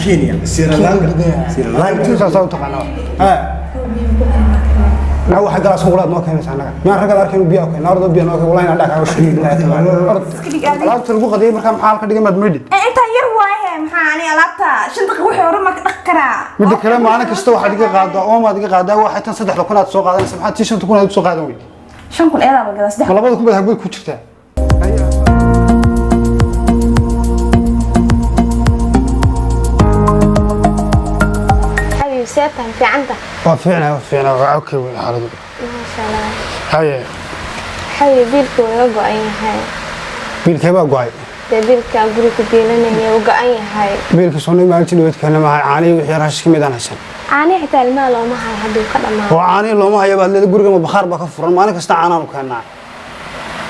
كينيا سريلانكا تساسو تقنا لا واحد قال سوقات ما كان سنه ما رجل اركن بيا كان نارد بيا نوك والله انا داك وشي لا تلقوا قضيه marka maxaa ka dhigay mad midid inta yar waaye maxaa ani alaabta shan daqiiqo wixii hore ma ka dhaqkara mid kale maalin kasta waxa diga qaada oo ma diga qaada waxa tan 3 kun aad soo qaadanaysa maxaa tii 5 kun aad soo qaadan weyd 5 kun eeda bagada 3 labada kun bad ku jirtaa سيتها في عندك وفينا اوكي حالته ما شاء الله هاي حي بيلك ويوقع اي هاي بيلك ما قاي بيلك غريك بيلنا وقع اي هاي بيلك سوني ما انت دوت كان ما عاني وخي راش كميد انا سن عاني حتى المال ما هي حد قدما وعاني لو ما هي بعد غريغا ما بخار با كفرن مالك استا عانان كنا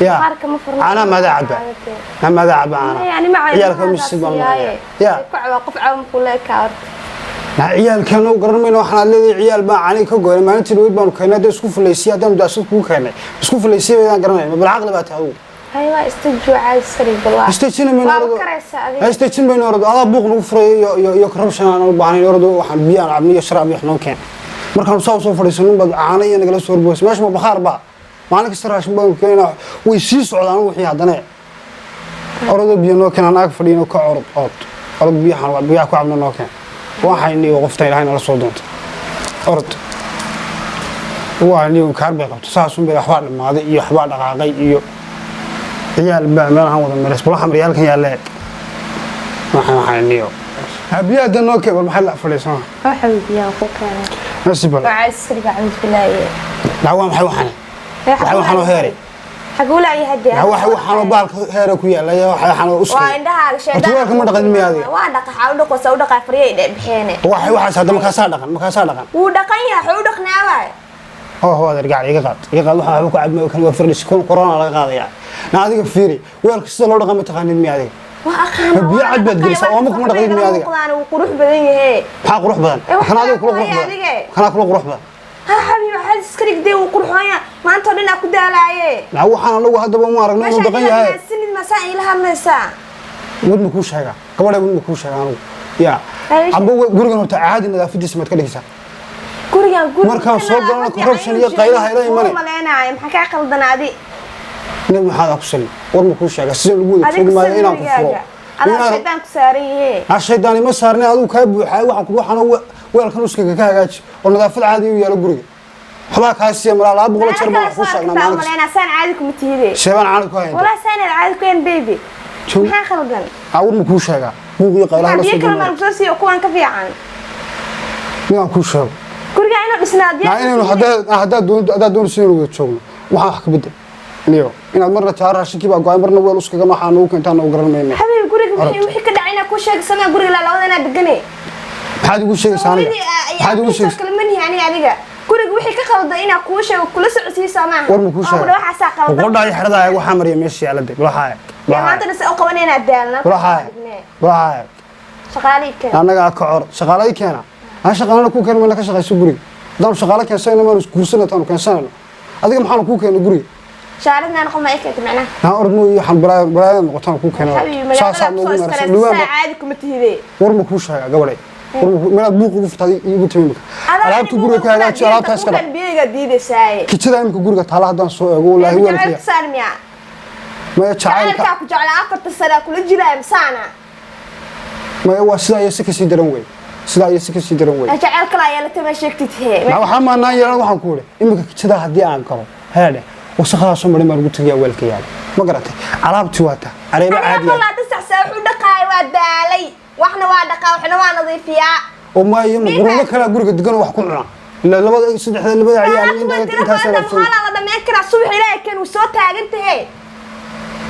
يا بخارك ما فرن انا ما داعب ما داعب انا يعني ما عيالك مسجد والله يا وقف عام كلها كارت عيال كانوا قررنا waxaan leeyahay ciyaal baa cali ka gooyay maalintii weyd baan keenay isku fuleysay hadaan daasad ku keenay isku fuleysay baan garanay ma bal aqli baa tahay haywa istajuucay sari bilaa istajin ma nordo istajin ma nordo ala buuq lagu furay iyo corruption aan u baahnay nordo waxaan biyaan cabniyo sharaab iyo xnoo keen markaan soo fadhiisanay bad caanay naga soo horboos meesha ma bakhaar ba maalin kasta raashin baan keenay way sii socdaan wixii hadana orado biyo noo keenan ag fadhiino ka orod biyahan waa biyaha ku cabno noo keen waxayni qofta ilaahay la soo doonto orod waani kaar bay qabto saasun bay waxba dhamaaday iyo waxba dhaqaaqay iyo ciyaal baa meelahan wada mareys bal xamar yaalkan yaalee waxayni habiya danoo ke bal maxay la fadhiisana waxa biyaa ku keenay nasibal waa isriga cabid bilaaye daawa maxay waxaan heeray حقول أي هدي waxaan baalka heera ku yaalay waxaan usoo waa indhaha sheedada waa ma dhaqan miyaadi waa dhaqa xawdo qoso u dhaqa fariyay bixeenay waxa hadda ma ka saa dhaqan uu dhaqan yahay u dhaqnaaway هو رجع يقعد waxa ku cadmay kan waa firdhis kun corona laga qaadaya na adiga fiiri weelka sida loo dhaqan ma taqaanin miyaadi waa aqaan biyo cad bad gelisa oo ma kuma dhaqan miyaadi uu qurux badan yahay ha qurux badan kana adiga qurux badan ها حبيبي حد سكريك دي وقرحويا ما انتو دينا ku daalaaye la waxaan anagu hadaba ma aragnay inuu dhaqan yahay sinid masaa'il hadlaysa wadna ku sheega gabadha wadna ku sheega anagu ya abo gurigan horta caadi nadaafadiisa mad ka dhigaysaa gurigan markaan soo galno corruption iyo qaylaha ila imanay ma leenahay maxaa ka qaldanaadi nin maxaa ku sal wadna ku sheega sida lagu wada foogmaayo inaan ku furo ana shaytaan ku saarayay shaytaan ma saarnay adigu ka buuxay waxaan weelkan uskaga ka hagaaji oo nadaafad caadi u yaalo guriga xubaa kaasiya mala la boqol jeer baan ku sheegnaa maalinta ma leena saan caadi kuma tiide sheeban caadi ku hayn wala saan caadi ku hayn baby maxaa khaldan awr ku sheega buuqiyo qaylaha la soo dhigay ma soo siiyo kuwan ka fiican yaa ku sheeg guriga inuu dhisnaadiyo inuu hadda doon si inuu joogno waxa wax ka bedel niyo inaad marna taar raashinkii baa go'ay marna weel uskaga ma xaanu keentaan oo garan meeyna habiib guriga wixii ka dhacayna ku sheeg sanaa guriga la labadana deganay maxaad ugu sheegaysaa aniga maxaad ugu sheegaysaa kalmani yani adiga guriga wixii ka qaldan ina ku sheego kula socodsiisa ma war ma ku sheego waxa saa qaldan qodhay xirada waxa mariya meeshii ala dib waxa maanta dhis oo qabanayna daalna waxa shaqaaleyka anaga ka cor shaqaaleykeena aan shaqaalana ku keenay ka shaqayso guriga dad shaqaale keenayna ma isku guursanaytaan keensanayna adiga maxaan ku keenay guriga شارنا نقوم أي كده معنا. أردنا يحن براي نقطان كوك هنا. شاص عادكم تهدي. ورم كوشها قبلي. من أبوك وقفت يقول تميمك. ألعب تقول لك هذا شيء ألعب تسكر. كان بيجا ديد ساي. كتير أيام كقول لك طلع هذا سوء أقول له هو اللي. ما يتشعل. أنا كاكو جعل عفرت السنة كل جيران مسانا. ما هو سلا يسكت سيدرون سلا يسكت سيدرون وين. أجعل كلا يلا تمشيك تتهي. ما وحنا ما نيجي نروح نقول إنك كتير هدي عنكم هذا. وسخاص مرة ما رجعت يا ولك يعني ما قرأت عربت واتا عربي عادي أنا والله تسع ساعات ودقاي ودالي وإحنا ودقا وإحنا ونضيفيا وما يوم قرنا كلا قرق تقول وحكمنا لا بدأ يصدق هذا اللي بدأ عيالين أنت هسه خلاص هذا ما يكره الصبح لكن وصوت أنت هي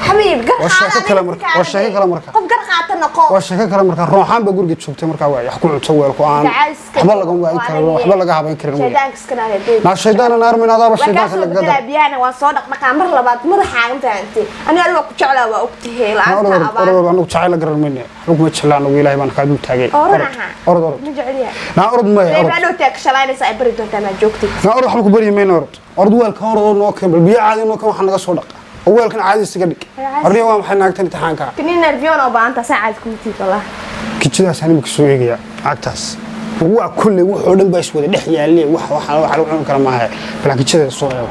حبيب قرق وشك كلام مركب وشك كلام مركب قف قرق عطنا قو وشك كلام مركب روحان بقول قد شفت مركب واعي يحكون تسوي القرآن حبل لكم واعي كلام حبل لك هذا ينكر شيطان كسكنا هدي ما الشيطان نار من هذا الشيطان اللي قدر لا بيانا وصادق مكان مرة لبعض مرة حاجة أنت أنا أروح كشعلة وأكتهي لا أنا أنا كشعلة قرر مني ركوب كشعلة ويلاي من كادو تاجي أرد نجعليها نا أرد ما أرد أنا تكشعلة نسا إبرد أنت ما جوكتي نا أروح لكم بري مين أرد والكون أرد نوك بالبيع عادي نوك ما حنا صادق أول كان عادي استقدك الريوة ما حنا نقتني تحانك كنين نرفيون أو بانتا ساعد كنتي والله kijidaas anima kasoo eegaya lacagtaas waa kulley wuxuu dhan baa iswada dhex yaalle wax lagu cuni kara maaha bal kijida soo eego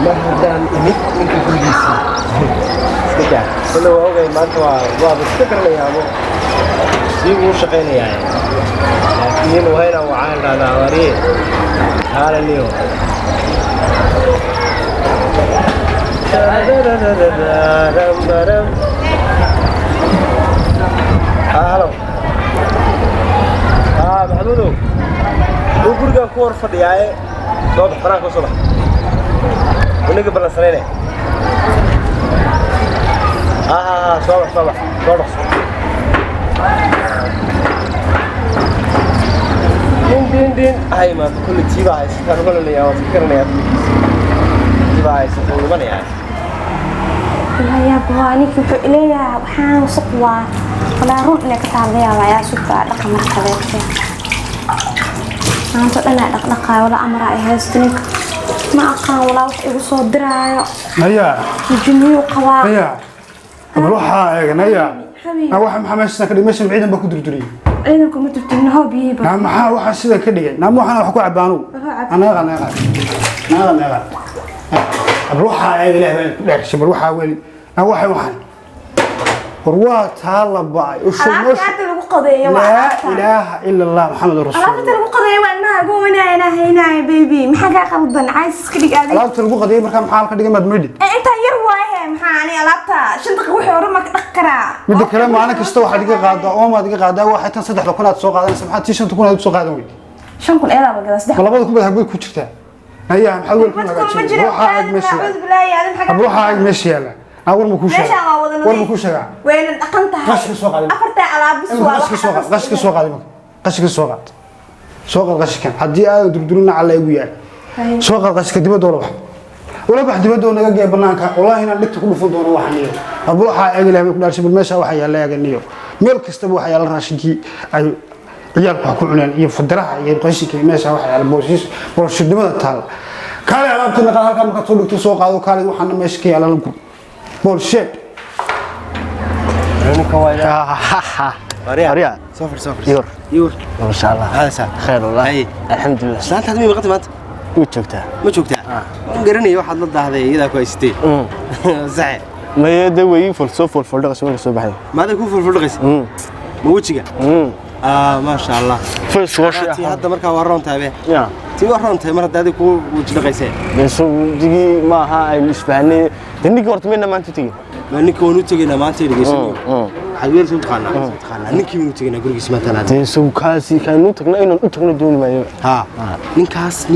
mar haddaan imid ninka gurigiisii iska daa kule waa ogay maanta waaba iska garanayaabo sii uu shaqaynayaa laakiin wayna waxaan dhahdaa wariye haalaniyo halo maxamudow uu gurigaan ku hor fadhiyaaye soo bax faraanka soo bax ونيجي بالسرينة صباح صباح دين هاي ما كل تيبا هاي ستار ولا ليا وتفكرنا يا تيبا هاي ستار ولا ليا لا يا بواني كنت إليا وحان وسقوا ولا روح إنك تعبيها ويا سكا رقم الخبيث أنا تقول أنا دقدقة ولا أمر هاستنك ما أقان ولا وح يوصل دراية نيا الجنيو قواعد نيا بروحها يا نيا أنا واحد محمد سنة كده ماشي بعيدا بكون دري عيدكم متفتين هو بيبا نعم محا واحد سيدا كده نعم واحد حكوا عبانو أنا بروحها يا لا شو بروحها ولي أنا واحد روات هلا باي وشو مش لا إله إلا الله محمد رسول الله. أنا ترى قضية وأنا أقوم هنا بيبي محاجة قلبا عايز كذي قاعد. لا ترى قضية مركب حال كذي ما تمدي. أنت يروي محاني لابتا شنطك وحي ورمك أكرا. مدة كلام معنا كستوى حد يجي قاعدة أو ما تجي قاعدة واحد تنصدح لو كنا تسوق قاعدة سمحت تيشن تكون هذا تسوق قاعدة وين. شن كل إله بقى صدق. والله بدكم بدها بقول كوتشتها. هيا محاول كنا قاعدين. روح عاد مشي. روح عاد مشي يلا. أول مكوشة. أول مكوشة. وين أقنتها؟ قش السوق هذا. أفرت على بس. قش السوق هذا. قش السوق هذا. سوق القش كان حدي دردرنا على يويا. سوق القش كدي بدور واحد. ولا بحد بدور نجا برنامج والله هنا لقيت كل فضول واحد. أبروح أجي له بقول أرسل بالمشى واحد يلا يا جنيو. ملك استبوا حيا الراشدي أي عيال كلنا يفدرها يقيسك المشى واحد على بوسيس ورشد ما تطال. كان على بتنا كان هالكم كتقول تسوق هذا كان وحنا مشكي على الكل. بولشيت. أنا كوايا. ريا صفر يور ما شاء الله هذا سهل خير والله أي الحمد لله سانت هذه مقطع مات وجهتها ما شفتها قرني واحد ضد هذا إذا كويستي صحيح ما يدوي فلسفة والفلدقة سوي صباحي ماذا يكون في الفرقس ما وجهك ما شاء الله فلس وش هذا مركب ورون تابع يا تي ورون تابع مرة هذا يكون وجهك قيسين بس دقي ما هاي الإسباني تني قرط مننا ما أنت تيجي ما نك ونوتجينا ما أنت تيجي حبيبي سوت خانة نك ونوتجينا قولي اسمه ثلاثة تنسو كاسي كانوا تقنا إنه تقنا دون ما ها نكاس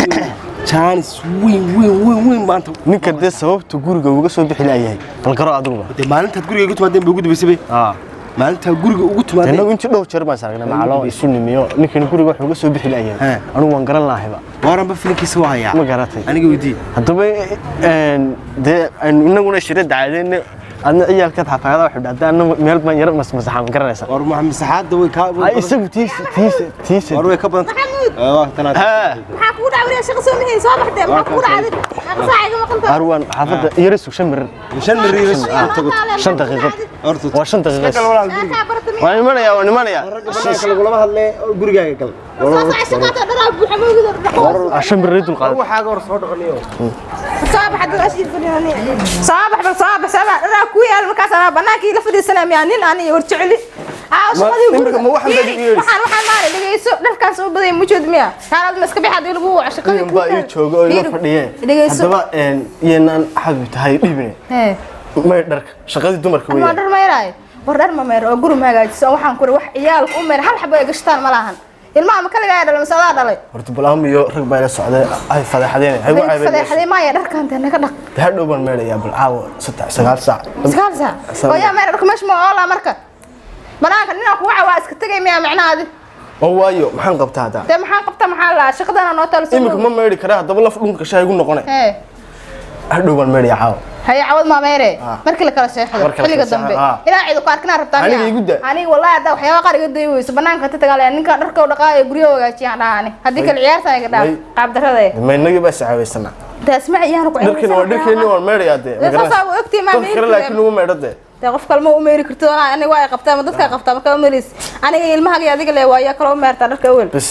chance وين ما أنت نك ده سبب تقول جوجا سوي بحلاية القراءة دوما ما أنت تقول جوجا تمدين بوجود بسبب ما أنت تقول جوجا تمدين أنا قلت له شرب مسارنا مع الله يسون مياه نك نقول جوجا سوي بحلاية أنا وانقرن لاهبا وارم بفلك سواها يا ما قرأتي أنا قودي هذا ده إنه قلنا شريط عادين أنا إياه كده حتى هذا واحد ده أنا ميل ما يرب مسحة مقرنة سا ورم محمد سعاد دوي كاب أي سب تيس وروي كاب ثلاثة حكون عوري شخص مني صباح ده حكون عادي صاعي ما قلت أروان حافظ يرس وشمر مشان الريس شن دقيقة أرتو وشن دقيقة وأنا ما يا كل ما هلا برجع كل عشان بريد القلب هو حاجة ورصود غنيو صباح ده أشيل فنانين صباح أنا كوي أنا مكاس أنا بناكي لفدي سلام يعني أنا يورتع لي ما واحد بدي يورس waxaan maare dhageyso dharkaas oo baday mujud miya kaanad maska bixad lagu shaqada ku baa joogo oo la fadhiyay hadaba yeenan xabib tahay dhibine ma dharka shaqadii dumarka weeyaan ma dhar ma yaray war dhar ma meero oo guri ma hagaajiso waxaan ku wax ciyaalku u meero hal xabo ay gashtaan ma lahan ilmaha ma kaliya ay dhalay masada dhalay horta balaam iyo rag baa la socday ay fadaxadeen hay waxa ay fadaxadeen ma ya dharkan tan naga dhaq hadhow baan meelaya bal caawo 9 saac oo yaa meero dharka meesh ma oola marka banaanka nina ku waxa waa iska tagay miya macnaadi oo waayo maxaan qabtaa hada de maxaan qabtaa maxaa la shaqadana noo talso imika ma meeri karaa hadaba laf dhunka shay igu noqonay hadhow baan meelaya caawo hay cawad ma meere markii la kala seexdo xilliga dambe ila ciid ku arkina rabtaan aniga wallahi hada waxyaabo qaar iga dayayso banaanka ta tagaalay ninka dharka u dhaqaayo guriga hagaajiyaan dhaani hadii kala ciyaartan iga dhaaf qaab darada ma inaga baa saxaweysana tasmac iyaan ku dharkeena waa meeraya de soo ogtii ma meeri laakiin ugu meerade qof kalma u meeri karto aniga waa qabtaa ma dadka qabtaa marka u meeris aniga ilmahaga adiga le waaya kala u meerta dharka awal bas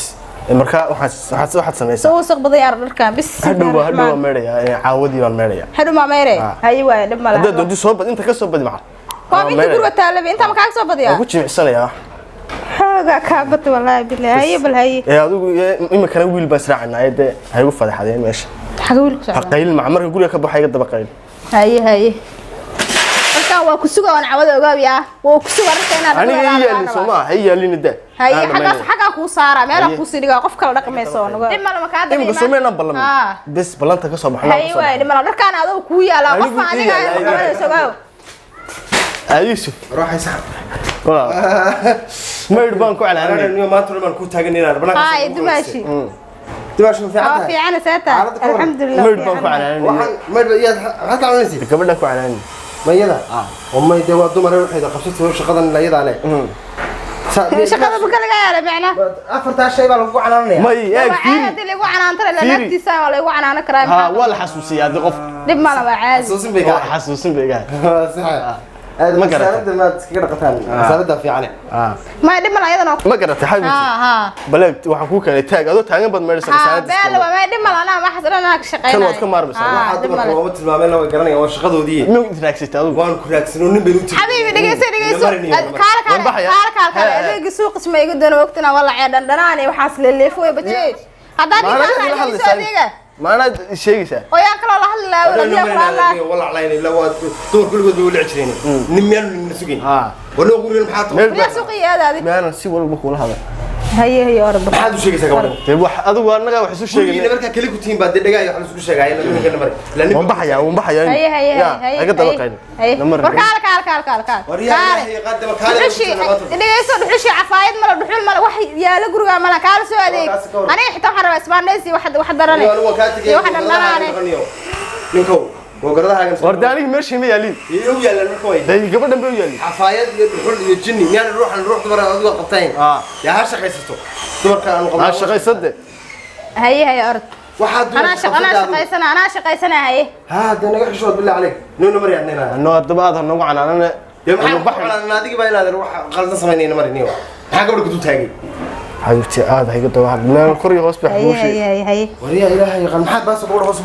marka waxaad samaysaa soo wasaq badan yar dharkan bis hadhow meeraya caawadii waan meeraya hadhow ma meere hay waay dhab ma hadda doonti soo bad inta ka soo badi maxaa waa inta guriga taalabe inta ma ka soo badiyaa ku jimicsanaya xooga ka bad wallahi billahi bal hay adigu ima kana wiil baa israacnaa ee hay ugu fadaxadeen meesha xaga wiil ku socda qayl marka guriga ka baxay daba qayl hay marka waa ku sugaa aan cawada ogaabiya waa ku sugaa marka inaad aniga yeelin Soomaa hay yeelin ida hay xaga ku saara meel ku sii dhigaa qof kala dhaqmayso naga dhimala ma ka dhimay Soomeena ballan bas ballanta ka soo baxna hay way dhimala dharkaan adoo ku yaala qof aniga ay soo Yusuf روح يسحب ما يربان كو على انا اليوم ما تقول كنت تاغنينا ربنا هاي دماشي في عندها في انا ساتا الحمد لله ما يربان كو على ما يا هات على نسي قبل كو على ما يلا وما يدوا دمر وحيده قبسته شقدن لا يدا عليه shaqada ma kala gaara macna afarta shay baa lagu canaanaya may eeg fiiri lagu canaantay la naftiisa waa lagu canaana karaa ha wala xasuusiyaa qof dib ma la caadi xasuusin beega صح ما قرأت ما تقرأتها مسألة في عليه ما يدم لا يدنا ما قرأت حبيبتي بلغ waxaan ku kale taag adoo taagan bad meesha saacad baa ma yadam la ma xasrana ka shaqeynaa kan wad ka maarmaysaa waxa dumarka oo tilmaameen loo garanaya waa shaqadoodii ma interaksitay adigu waan ku raagsano nin bay u tii habiibi dhageyso kaala adeeg suuq ismaygu doon waqtina wala ceedan dhanaani waxaas leeleefo way bajay hadaan adiga ما أنا شيء ويا كلا الله الله ولا والله علينا لا دور كل قد بيقول عشرين نميان نسوقين ولا أقول لهم حاطه لا سوقي هذا ما أنا سوى المكول هذا هي رب هذا شيء كذا طيب هذا وانا وحسوا شيء أنا بركة كلكم تيم بعد دقائق يحلو سوق شيء عينا من كنا مري لأن ومبحيا هي قد بقين كال هي قد بقين حشي اللي يصير حشي عفايد ملا دحول ملا واحد يا لجرجا ملا كال سو هذيك أنا حتى حرب اسمع ناسي واحد دراني واحد دراني نكو وقرضها ورداني ماشي ما يالين يلا نكوي ده قبل ما يالين عفايد يدخل يجني يعني نروح دبر أدوات قطعين يا هالشيء قيسته دبر كان هالشيء قيسته هي أرض أنا شقيسنا هي هذا أنا حشود بالله عليك نو مري عندنا إنه الدباب هذا نوع أنا يوم بحر أنا نادي بين هذا روح خلصنا سميني مري نيو حاجة بدك تتاجي حبيبتي هذا هي قد واحد من الكوري غصب هي وريا إلهي قال محد بس بقول غصب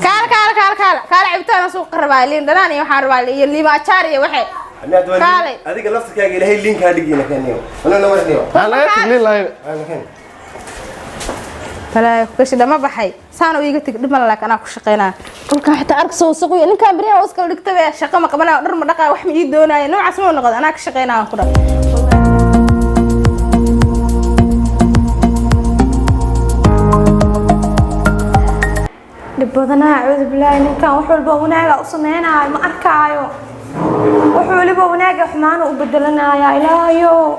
كال عبتنا سوق الربايلين دناني وحربايلين اللي ما شاري وحي كالي هذيك لفتك يا إلهي اللينك هذيك هنا كان نيو أنا مري نيو أنا تقليل لا أنا كان فلا كش ده ما بحي سانو يجتك دم لك أنا كش قينا كل حتى أرك سوسقي إن كان بريها وسكر دكتور شقة ما قبلنا نرم دقة وحمي يدونا نوع اسمه نقد أنا كش قينا أخرى بدنا أعوذ بالله إن كان وحول بوناجا أصنعنا ما أركايو وحول بوناجا حمانو وبدلنا يا إلهيو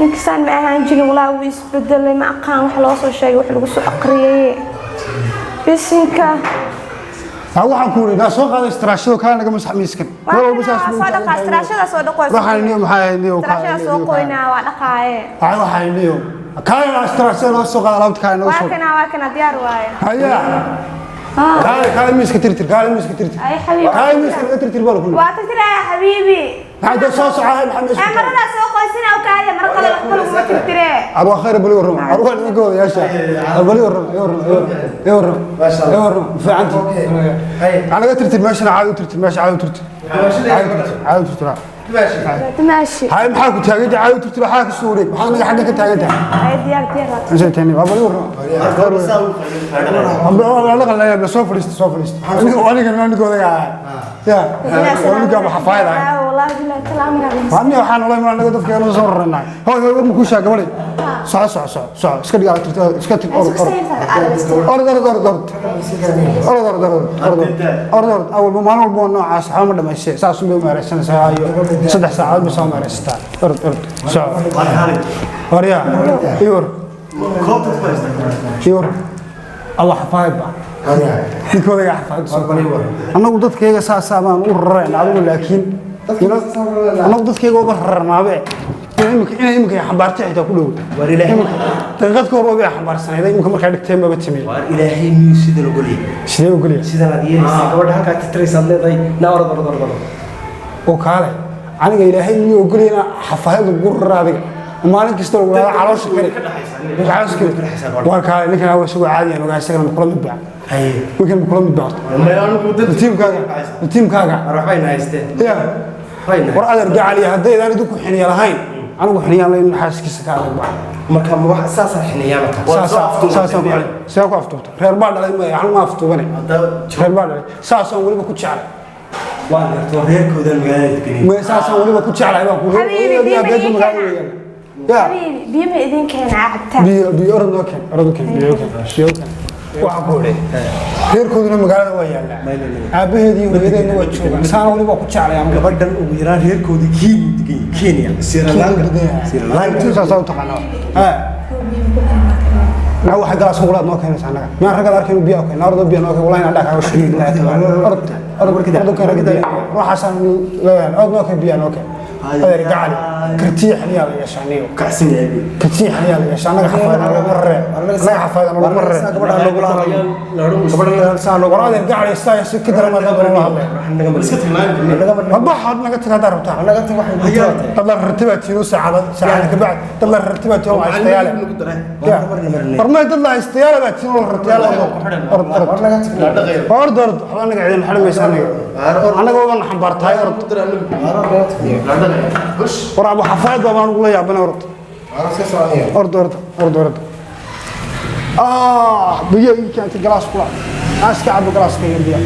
إنكسان ما هنجي ولا ويس بدل ما أقام وحلاص شيء وحلو سو أقريه بس إنك waxaan ku warigaa soo qaaday istiraashado kale naga masax miiskan صدق استراشة صدق waxaan niyo maxay niyo استراشة سوقينا ودقاية waxaan niyo kale istiraashado loo soo qaaday laabta kale noo soo واكنا ديار واي haya kale miiska tirtir kale miiska tirtir أي حبيبي kale miiska tirtir bal kullu واتترى يا حبيبي hada soo socohay maxamed مرنا سوقينا وكاية مرة قلنا واتترى arwa khayr bali warram arwa nigo yaasha bali warram yorram fi anti anaga tirtir meeshana caadi tirtir meesha caadi tirtir caadi tirtir ماشي هاي maxaa ku taagan tahay caadi tirtir waxa ka soo wareeg waxa naga xagga ka taagan tahay أي ديار انت تاني bali warram أنا قال لي سوف ليست وأنا كمان نقول يا وأنا كمان حفايد والله بالله كلام ربي أنا وحنا والله ما نقدر في كلام صور لنا هو مكوشة قبلي صح اسكت قاعد اسكت أرد أول ما نقول إنه عاش حامد ما يصير ساعة سنبي مارسنا ساعة صدق ساعات بس ما مارستا أرد ساعة وريا يور الله حفايد بقى ninkooda yaa xafaad anagu dadkayga saasaamaan u rareen adigu laakiin anagu dadkayga uga rarnaabe imika xambaartay xitaa ku dhow daqiiqad ka hor waa xambaarsanayda imika markaa dhigteen baba timid waar ilaahay miyuu sidan ogolyahay sidan aad yeelaysaa gabadha halkaa titiraysaad leedahay na orod oo kaale aniga ilaahay miyuu ogolayna xafaayad gurur adiga maalin kasta lagu leeyahay caloosha kale caloosha kale waa kaa ninkan waa soo caadi aan ogaa isagana kula mid baa wiilkan kula mid baa tiimkaaga waxbayna haysteen war adeer gacal iyo hadday idaan idinku xiniya lahayn anigu xiniyaan layn xaaskiisa ka adag baa marka ma wax saasa xiniyaan saa ku aftuubta reer baa dhalay ma yaxan ma aftuubane reer baa dhalay saasaan weliba ku jeclay waa garto reerkooda magaalada deganay ma saasaan weliba ku jeclay baa ku biyo ma idin keenaa cabtaan biyo orod noo keen biyo keen waxa ku hore reerkooduna magaalada waa yaala aabaheedii hooyadeedna waa joogaan saan waliba ku jeclay aan gabadhan ugu yaraan reerkoodii Kenya Sri Lanka saasoo taqaano نحو حق راس ولاد ما كان يسعنا ما رجع أركين بيا وكان أرض بيا نوك والله عندك عوش شديد لا أرض كده كان رجع راح عشان لا أرض ما كان بيا نوك هذا رجع لي كرتيح لي يا شانيو كحسن يبي كرتيح لي يا شانك حفاظ أنا مرة لا حفاظ أنا مرة قبل سنة لو قرأت رجع لي استاي سكت رمى قبل ما هذا ما حد نقدر تقدر بتاع نقدر واحد طلع الرتبة ينوس ساعة بعد طلع الرتبة يوم استيالة ما يطلع استيالة بعد شنو الرتيالة أرض أنا قاعدين نحلم يساني أنا قاعد نحبرت هاي أرض ورا أبو حفاظ بابا نقول يا بنا أرض بيجي كانت جلاس كلا ناس كعب جلاس كيان بيا